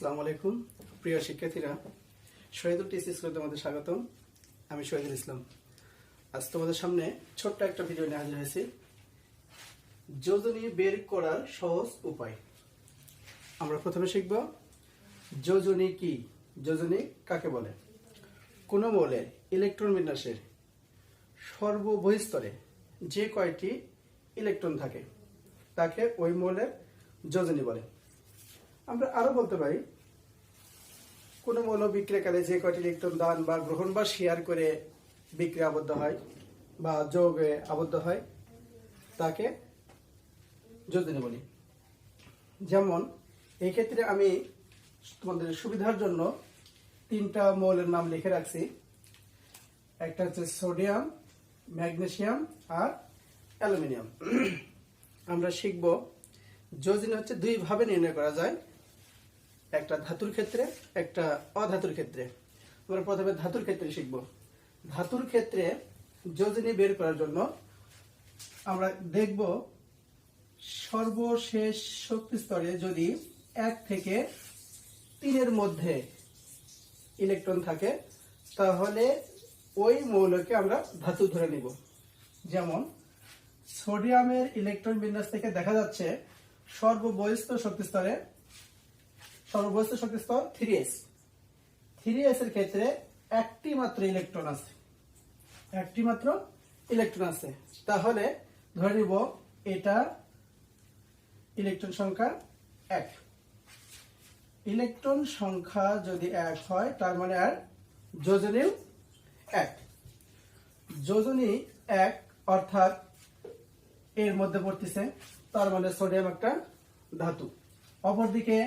আসসালামু আলাইকুম প্রিয় শিক্ষার্থীরা, শহীদুল টিসি স্কুলে তোমাদের স্বাগতম। আমি শহীদুল ইসলাম। আজ তোমাদের সামনে ছোট্ট একটা ভিডিও নিয়ে হাজির হয়েছি। যোজনী বের করার সহজ উপায়। আমরা প্রথমে শিখব যোজনী কি, যোজনী কাকে বলে। কোনো মৌলের ইলেকট্রন বিন্যাসের সর্ববহিস্তরে যে কয়টি ইলেকট্রন থাকে তাকে ওই মৌলের যোজনী বলে। আমরা আরো বলতে পারি, কোন মৌল বিক্রিয়াকালে যে কয়টি ইলেকট্রন দান বা গ্রহণ বা শেয়ার করে বিক্রিয়া আবদ্ধ হয় বা যৌগে আবদ্ধ হয় তাকে যোজনী বলি। যেমন এই ক্ষেত্রে আমি তোমাদের সুবিধার জন্য তিনটা মৌলের নাম লিখে রাখছি। একটা হচ্ছে সোডিয়াম, ম্যাগনেসিয়াম আর অ্যালুমিনিয়াম। আমরা শিখব যোজনী হচ্ছে দুই ভাবে নির্ণয় করা যায়, একটা ধাতুর ক্ষেত্রে একটা অধাতুর ক্ষেত্রে। আমরা প্রথমে ধাতুর ক্ষেত্রে শিখব। ধাতুর ক্ষেত্রে যোজনী বের করার জন্য আমরা দেখব সর্বশেষ শক্তি স্তরে যদি 1 থেকে 3 মধ্যে ইলেকট্রন থাকে তাহলে ওই মৌলকে আমরা ধাতু ধরে নিব। যেমন সোডিয়ামের ইলেকট্রন বিন্যাস থেকে দেখা যাচ্ছে সর্ববহিস্থ শক্তি স্তরে শক্তি স্তর 3s। 3s এর ক্ষেত্রে একটি মাত্র ইলেকট্রন আছে, তাহলে ধরে নিব এটা ইলেকট্রন সংখ্যা 1। ইলেকট্রন সংখ্যা যদি 1 হয় তার মানে আর যোজনীও 1। যোজনী 1 অর্থাৎ এর মধ্যে পড়তেছে, তার মানে সোডিয়াম একটা ধাতু। অপরদিকে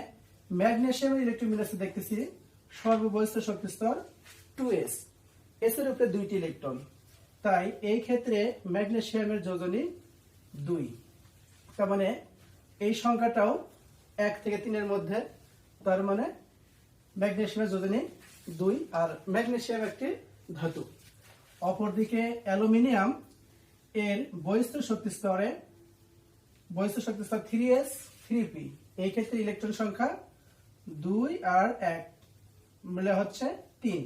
ম্যাগনেসিয়ামের ইলেকট্রন বিন্যাসে দেখতেছি সর্ববহিস্থ শক্তি স্তর 2s, এস এর উপরে 2টি ইলেকট্রন, তাই এই ক্ষেত্রে ম্যাগনেসিয়ামের যোজনী 2। তার মানে এই সংখ্যাটাও 1 থেকে 3 মধ্যে, তার মানে ম্যাগনেসিয়ামের যোজনী 2 আর ম্যাগনেসিয়াম একটি ধাতু। অপরদিকে অ্যালুমিনিয়াম এর বহিস্থ শক্তি স্তর 3s 3p, এই ক্ষেত্রে ইলেকট্রন সংখ্যা 2 আর 1 মিলে হচ্ছে 3।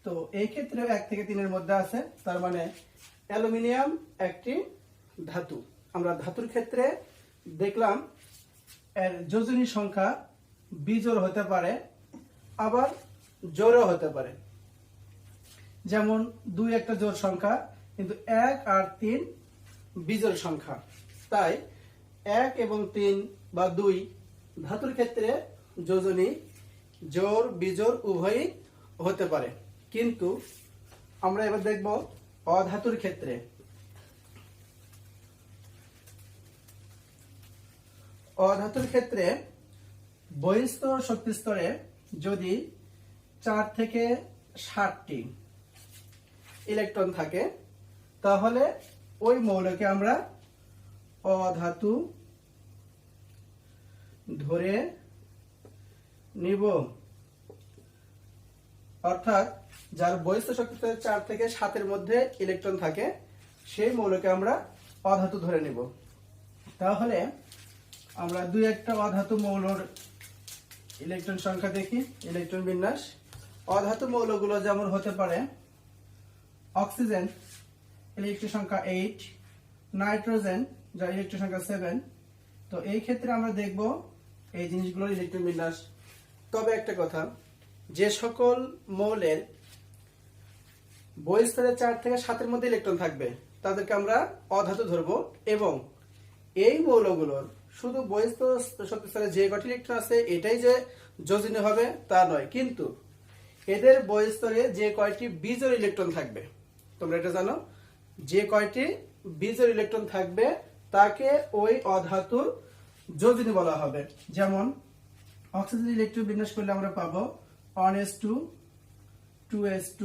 তো এই ক্ষেত্রে 1 থেকে 3 মধ্যে আছে, তার মানে অ্যালুমিনিয়াম একটি ধাতু। আমরা ধাতুর ক্ষেত্রে দেখলাম এর যোজনী সংখ্যা বিজোড় হতে পারে আবার জোড়ও হতে পারে। যেমন 2 একটা জোড় সংখ্যা, কিন্তু 1 আর 3 বিজোড় সংখ্যা, তাই 1 এবং 3 বা 2 ধাতুর ক্ষেত্রে যোজনী জোড় বিজোড় উভয়ই হতে পারে। কিন্তু আমরা এবার দেখব অধাতুর ক্ষেত্রে। অধাতুর ক্ষেত্রে বহিস্থ শক্তি স্তরে যদি 4 থেকে 7টি ইলেকট্রন থাকে তাহলে ওই মৌলকে আমরা অধাতু ধরে নিব। অর্থাৎ যার বহিস্থ শক্তি স্তরে 4 থেকে 7 মধ্যে ইলেকট্রন থাকে সেই মৌলকে আমরা অধাতু ধরে নিব। তাহলে আমরা 2 একটা অধাতু মৌলর ইলেকট্রন সংখ্যা দেখি, ইলেকট্রন বিন্যাস। অধাতু মৌলগুলো যেমন হতে পারে অক্সিজেন, ইলেকট্রন সংখ্যা 8, নাইট্রোজেন যার ইলেকট্রন সংখ্যা 7। তো এই ক্ষেত্রে আমরা দেখব এই জিনিসগুলোর ইলেকট্রন বিন্যাস। তবে একটা কথা, যে সকল মৌলের বহিঃস্তরে 4 থেকে 7 মধ্যে ইলেকট্রন থাকবে তাদেরকে আমরা অধাতু ধরব, এবং এই মৌলগুলোর শুধু বহিঃস্থ শক্তি স্তরে যে কয়টি ইলেকট্রন আছে এটাই যে যোজনী হবে তা নয়, কিন্তু এদের বহিঃস্তরে যে কয়টি বিজোড় ইলেকট্রন থাকবে, তোমরা এটা জানো, যে কয়টি বিজোড় ইলেকট্রন থাকবে তাকে ওই অধাতুর যোজনী বলা হবে। যেমন অক্সিজেন ইলেকট্রন বিন্যাস করলে আমরা পাবো 1s2 2s2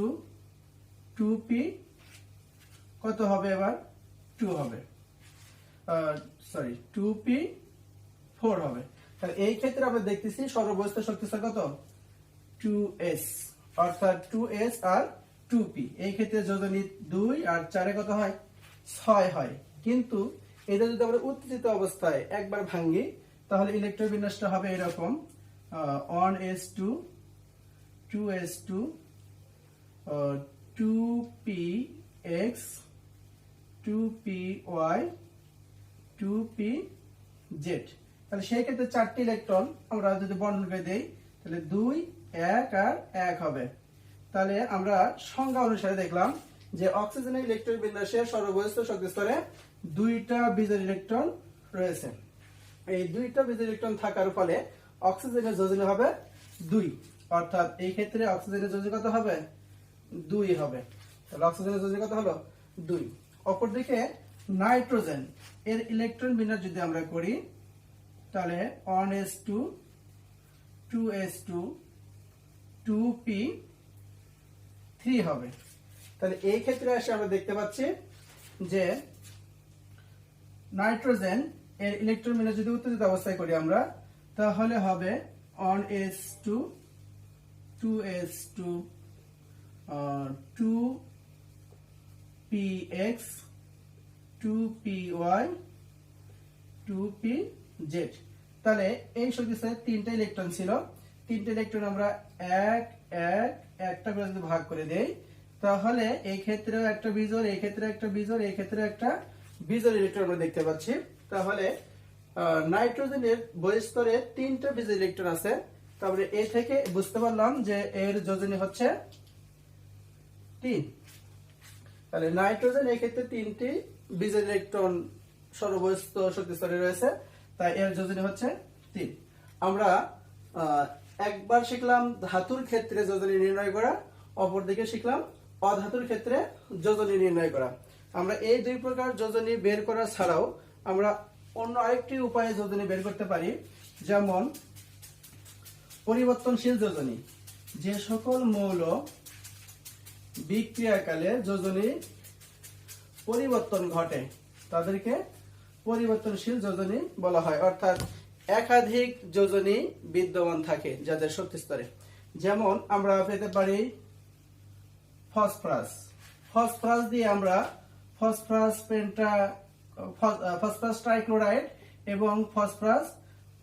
2p, কত হবে এবার 2 হবে, 2p4 হবে। তাহলে এই ক্ষেত্রে আমরা দেখতেছি সর্ববহিস্থ শক্তি স্তর কত 2s, অর্থাৎ 2s আর 2p। এই ক্ষেত্রে যোজনী 2 আর 4 কত হয় 6 হয়। কিন্তু এটা যদি আমরা উত্তেজিত অবস্থায় একবার ভাঙি তাহলে ইলেকট্রন বিন্যাসটা হবে এরকম 1s2 2s2 2px 2py 2pz। তাহলে সেই ক্ষেত্রে 4টি ইলেকট্রন আমরা যদি বন্টন করে দেই তাহলে 2 1 আর 1 হবে। তাহলে আমরা সংজ্ঞা অনুসারে দেখলাম যে অক্সিজেনের ইলেকট্রন বিন্যাসে সর্ববহিস্থ শক্তি স্তরে 2টা বিজোড় ইলেকট্রন রয়েছে। এই 2টা বিজোড় ইলেকট্রন থাকার ফলে অক্সিজেনের যোজনী হবে 2, অর্থাৎ এই ক্ষেত্রে অক্সিজেনের যোজনী কত হবে? 2 হবে। তাহলে অক্সিজেনের যোজনী কত হলো? 2। অপরদিকে নাইট্রোজেন এর ইলেকট্রন বিন্যাস যদি আমরা করি তাহলে 1s2 2s2 2p3 হবে। তাহলে এই ক্ষেত্রে এসে আমরা দেখতে পাচ্ছি যে নাইট্রোজেন এর ইলেকট্রন বিন্যাস যদি উত্তেজিত অবস্থায় করি আমরা তাহলে হবে 1s2 2s2 2px 2py 2pz। তাহলে এই শক্তি স্তরে 3টা ইলেকট্রন ছিল, 3টা ইলেকট্রন আমরা একটা করে যদি ভাগ করে দেই তাহলে এই ক্ষেত্রেও একটা বিজোড়, এই ক্ষেত্রে একটা বিজোড়, এই ক্ষেত্রে একটা বিজোড় ইলেকট্রন আমরা দেখতে পাচ্ছি। তাহলে নাইট্রোজেনের বহিঃস্তরে 3টা বিজোড় ইলেকট্রন আছে। তারপরে এ থেকে বুঝতে পারলাম যে এর যোজনী হচ্ছে 3। তাহলে নাইট্রোজেন এই ক্ষেত্রে 3টি বিজোড় ইলেকট্রন সর্ববহিস্থ শক্তি স্তরে রয়েছে, তাই এর যোজনী হচ্ছে 3। আমরা একবার শিখলাম ধাতুর ক্ষেত্রে যোজনী নির্ণয় করা, অপরদিকে শিখলাম অধাতুর ক্ষেত্রে যোজনী নির্ণয় করা। আমরা এই 2 প্রকার যোজনী বের করা ছাড়াও আমরা অন্য আরেকটি উপায়ে যোজনী বের করতে পারি, যেমন পরিবর্তনশীল যোজনী। যে সকল মৌল বিক্রিয়াকালে যোজনী পরিবর্তন ঘটে তাদেরকে পরিবর্তনশীল যোজনী বলা হয়, অর্থাৎ একাধিক যোজনী বিদ্যমান থাকে যাদের শক্তি স্তরে। যেমন আমরা পেতে পারি ফসফরাস। ফসফরাস দিয়ে আমরা ফসফরাস ট্রাইক্লোরাইড এবং ফসফরাস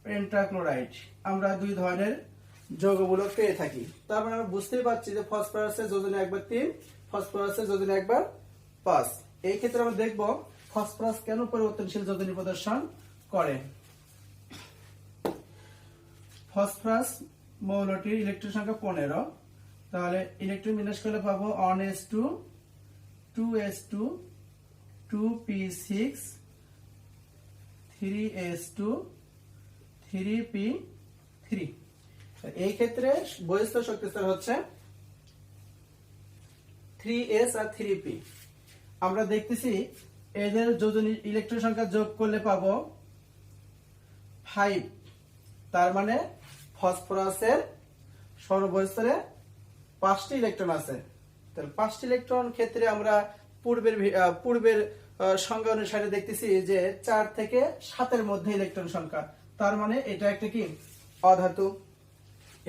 পেন্টাক্লোরাইড আমরা 2 ধরনের যৌগমূলক পেয়ে থাকি। তারপর আমরা বুঝতেই পারছি যে ফসফরাসের যোজনী একবার 3, ফসফরাসের যোজনী একবার 5। এই ক্ষেত্রে আমরা দেখব ফসফরাস কেন পরিবর্তনশীল যোজনী প্রদর্শন করে। ফসফরাস মৌলটির ইলেকট্রন সংখ্যা 15। তাহলে ইলেকট্রন বিন্যাস করলে পাবো 1s2 2s2 2p6 3s2 3p3। এই ক্ষেত্রে বহিস্থ শক্তি স্তর হচ্ছে 3s আর 3p। আমরা দেখতেছি এদের যোজনী ইলেকট্রন সংখ্যা যোগ করলে পাবো 5। তার মানে ফসফরাসের সর্বস্তরে 5টি ইলেকট্রন আছে। তাহলে 5টি ইলেকট্রন ক্ষেত্রে আমরা পূর্বের সংখ্যা অনুসারে দেখতেছি যে 4 থেকে 7 এর মধ্যে ইলেকট্রন সংখ্যা। তার মানে এটা একটা কি অধাতু,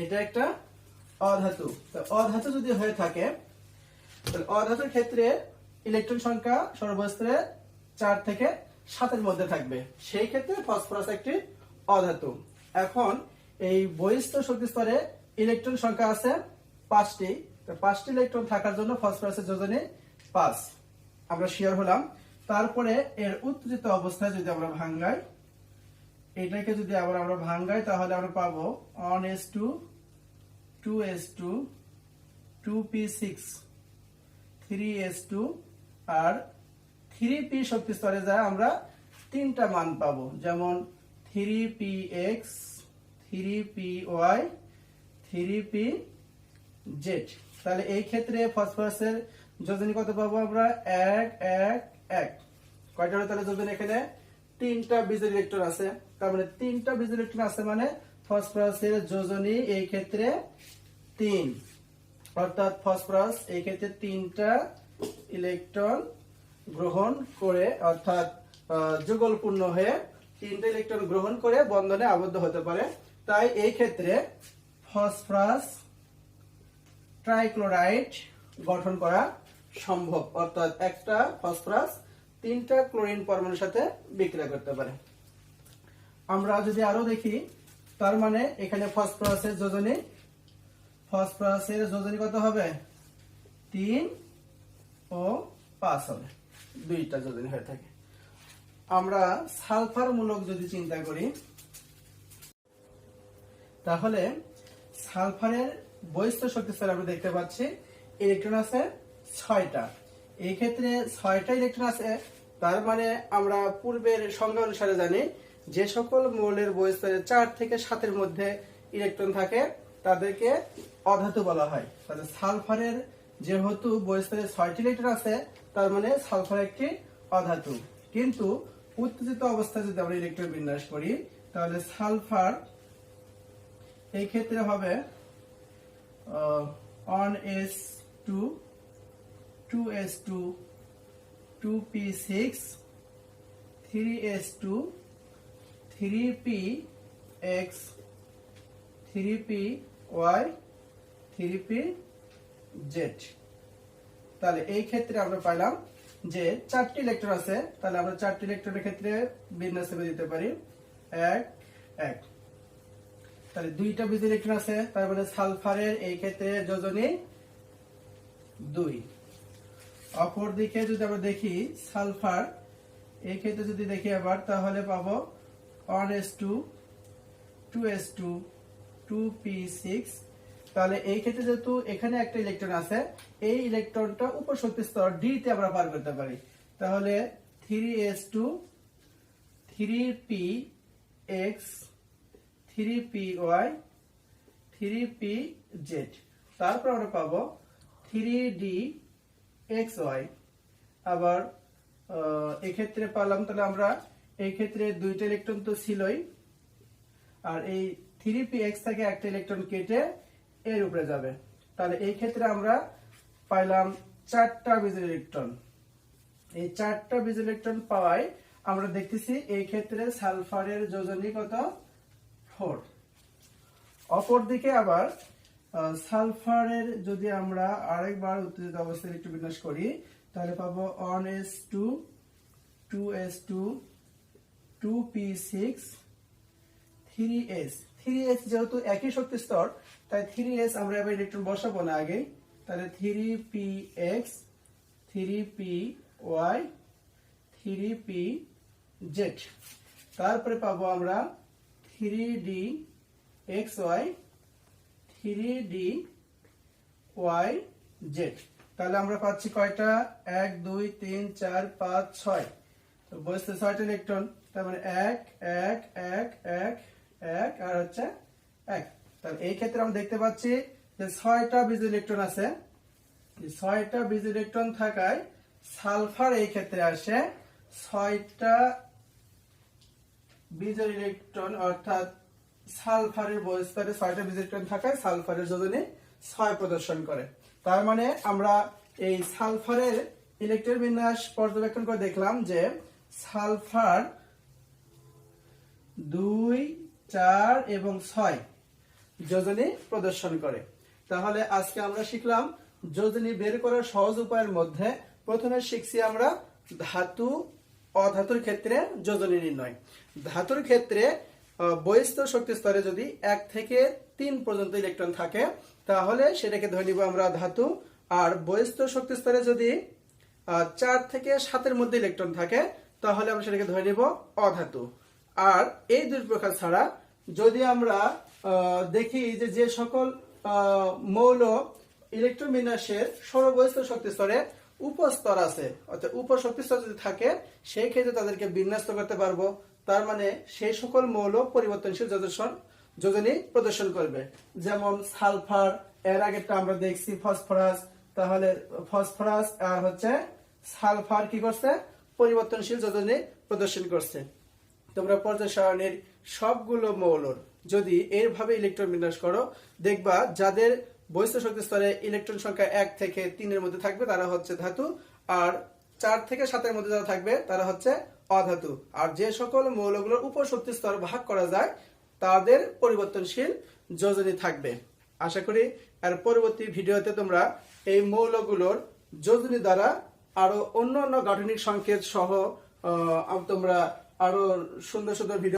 এটা একটা অধাতু। অধাতু যদি হয়ে থাকে তাহলে অধাতুর ক্ষেত্রে ইলেকট্রন সংখ্যা সর্বস্তরে 4 থেকে 7 এর মধ্যে থাকবে, সেই ক্ষেত্রে ফসফরাস একটি অধাতু। এখন এই বহিস্থ শক্তি স্তরে ইলেকট্রন সংখ্যা আছে 5টি। 5টি ইলেকট্রন থাকার জন্য ফসফরাসের যোজনী 5, আমরা শিওর হলাম। তারপরে এর উত্তেজিত অবস্থায় যদি আমরা ভাঙাই, এটাকে যদি আবার আমরা ভাঙাই তাহলে আমরা পাবো 1s2 2s2 2p6 3s2 আর 3p শক্তি স্তরে যায় আমরা 3টা মান পাবো, যেমন 3px 3py 3pz। তাহলে এই ক্ষেত্রে ফসফরাসের যোজনী কত পাবো আমরা? 1 1 1। কয়টা হলো তাহলে যোজনী? এখানে 3টা বিজোড় ইলেকট্রন আছে। তার মানে 3টা বিজোড় ইলেকট্রন আছে মানে ফসফরাসের যোজনী এই ক্ষেত্রে 3, অর্থাৎ ফসফরাস এই ক্ষেত্রে 3টা ইলেকট্রন গ্রহণ করে, অর্থাৎ যুগলপূর্ণ হয়ে 3টা ইলেকট্রন গ্রহণ করে বন্ধনে আবদ্ধ হতে পারে। তাই এই ক্ষেত্রে ফসফরাস ট্রাইক্লোরাইড গঠন করা সম্ভব, অর্থাৎ একটা ফসফরাস 3টা ক্লোরিন পরমাণুর সাথে বিক্রিয়া করতে পারে। আমরা যদি আরো দেখি তার মানে এখানে ফসফরাসের যোজনী কত হবে? 3 ও 5 হবে, দুইটা যোজনী হয়ে থাকে। আমরা সালফার মূলক যদি চিন্তা করি, তাহলে সালফারের বহিস্থ শক্তি স্তরে আমরা দেখতে পাচ্ছি ইলেকট্রন আছে 6টা। এই ক্ষেত্রে 6টা ইলেকট্রন আছে, তার মানে আমরা পূর্বের সংজ্ঞা অনুসারে জানি যে সকল মৌলের বহিঃস্তরে 4 থেকে 7 মধ্যে ইলেকট্রন থাকে তাদেরকে অধাতু বলা হয়। তাহলে সালফারের যেহেতু বহিঃস্তরে 6টি ইলেকট্রন আছে, তার মানে সালফার একটি অধাতু। কিন্তু উত্তেজিত অবস্থায় যদি আমরা ইলেকট্রন বিন্যাস করি, তাহলে সালফার এই ক্ষেত্রে হবে 1s2 2s2 2p6 3s2 3px 3py 3pz। তাহলে এই ক্ষেত্রে আমরা পাইলাম যে 4টি ইলেকট্রন আছে। তাহলে আমরা 4টি ইলেকট্রনের ক্ষেত্রে বিন্যাস করে দিতে পারি 1 1। তাহলে 2টা বিজ ইলেকট্রন আছে, তার মানে সালফারের এই ক্ষেত্রে যোজনী 2। অপর দিকে যদি আমরা দেখি সালফার এই ক্ষেত্রে যদি দেখি আবার, তাহলে পাবো 1s2 2s2 2p6। তাহলে এই ক্ষেত্রে যেহেতু এখানে একটা ইলেকট্রন আছে, এই ইলেকট্রনটা উপশক্তি স্তর ডি তে আমরা পার করতে পারি। তাহলে 3s2 3px 3py 3pz। তারপর আমরা পাবো 3dxy। আবার এক্ষেত্রে পারলাম, তাহলে আমরা এই ক্ষেত্রে 2টা ইলেকট্রন তো ছিলই, আর এই 3px থেকে একটা ইলেকট্রন কেটে এর উপরে যাবে। তাহলে এই ক্ষেত্রে আমরা পাইলাম 4টা বিজ ইলেকট্রন। এই 4টা বিজ ইলেকট্রন পাওয়ায় আমরা দেখতেছি এই ক্ষেত্রে সালফারের যোজনী কত? 4। অপর দিকে আবার সালফারের যদি আমরা আরেকবার উত্তেজিত অবস্থায় ইলেকট্রন বিন্যাস করি, তাহলে পাবো 1s2 2s2 2p6 3s। 3s যেহেতু একই শক্তি স্তর, তাই 3s আমরা এবার ইলেকট্রন বসাবো না আগে। তাহলে 3px 3py 3pz। তারপরে পাবো আমরা 3dxy 3dyz। তাহলে আমরা পাচ্ছি কয়টা? 1 2 3 4 5 6। তো বসতে 6টা ইলেকট্রন, তার মানে 1 1 1 1 1 আর হচ্ছে 1। তাহলে এই ক্ষেত্রে আমরা দেখতে পাচ্ছি যে 6টা বিজ ইলেকট্রন আছে। এই 6টা বিজ ইলেকট্রন থাকায় সালফার এই ক্ষেত্রে আসে 6টা বিজ ইলেকট্রন, অর্থাৎ সালফারের বহিঃস্তরে 6টা বিজ ইলেকট্রন থাকায় সালফারের যোজনী 6 প্রদর্শন করে। তার মানে আমরা এই সালফারের ইলেকট্রন বিন্যাস পর্যবেক্ষণ করে দেখলাম যে সালফার 2 4 এবং 6 যোজনী প্রদর্শন করে। তাহলে আজকে আমরা শিখলাম যোজনী বের করার সহজ উপায়ের মধ্যে প্রথমে শিখছি আমরা ধাতু অধাতুর ক্ষেত্রে যোজনী নির্ণয়। ধাতুর ক্ষেত্রে বহিস্থ শক্তি স্তরে যদি 1 থেকে 3 পর্যন্ত ইলেকট্রন থাকে, তাহলে সেটাকে ধরে নিব আমরা ধাতু। আর বহিস্থ শক্তি স্তরে যদি 4 থেকে 7 মধ্যে ইলেকট্রন থাকে, তাহলে আমরা সেটাকে ধরে নিব অধাতু। আর এই দুই প্রকার ছাড়া যদি আমরা দেখি যে সকল মৌল ইলেকট্রন বিন্যাসের সর্ববহিস্থ শক্তি স্তরে উপস্তর আছে, অর্থাৎ উপশক্তি স্তর যদি থাকে, সেই ক্ষেত্রে তাদেরকে বিন্যস্ত করতে পারবো। তার মানে সেই সকল মৌল পরিবর্তনশীল যোজনী প্রদর্শন করবে। যেমন সালফার, এর আগেরটা আমরা দেখছি ফসফরাস। তাহলে ফসফরাস আর হচ্ছে সালফার কি করছে? পরিবর্তনশীল যোজনী প্রদর্শন করছে। তোমরা পর্যায় সারণীর সবগুলো মৌলর যদি এইভাবে ইলেকট্রন বিন্যাস করো, দেখবা যাদের বহিস্থ শক্তি স্তরে ইলেকট্রন সংখ্যা 1 থেকে 3 এর মধ্যে থাকবে তারা হচ্ছে ধাতু, আর 4 থেকে 7 এর মধ্যে যারা থাকবে তারা হচ্ছে অধাতু। আর যে সকল মৌলগুলোর উপশক্তি স্তর ভাগ করা যায় তাদের পরিবর্তনশীল যোজনী থাকবে। আশা করি আর পরবর্তী ভিডিওতে তোমরা এই মৌলগুলোর যোজনী দ্বারা আরো অন্য গাঠনিক সংকেত সহ তোমরা আরো সুন্দর সুন্দর ভিডিও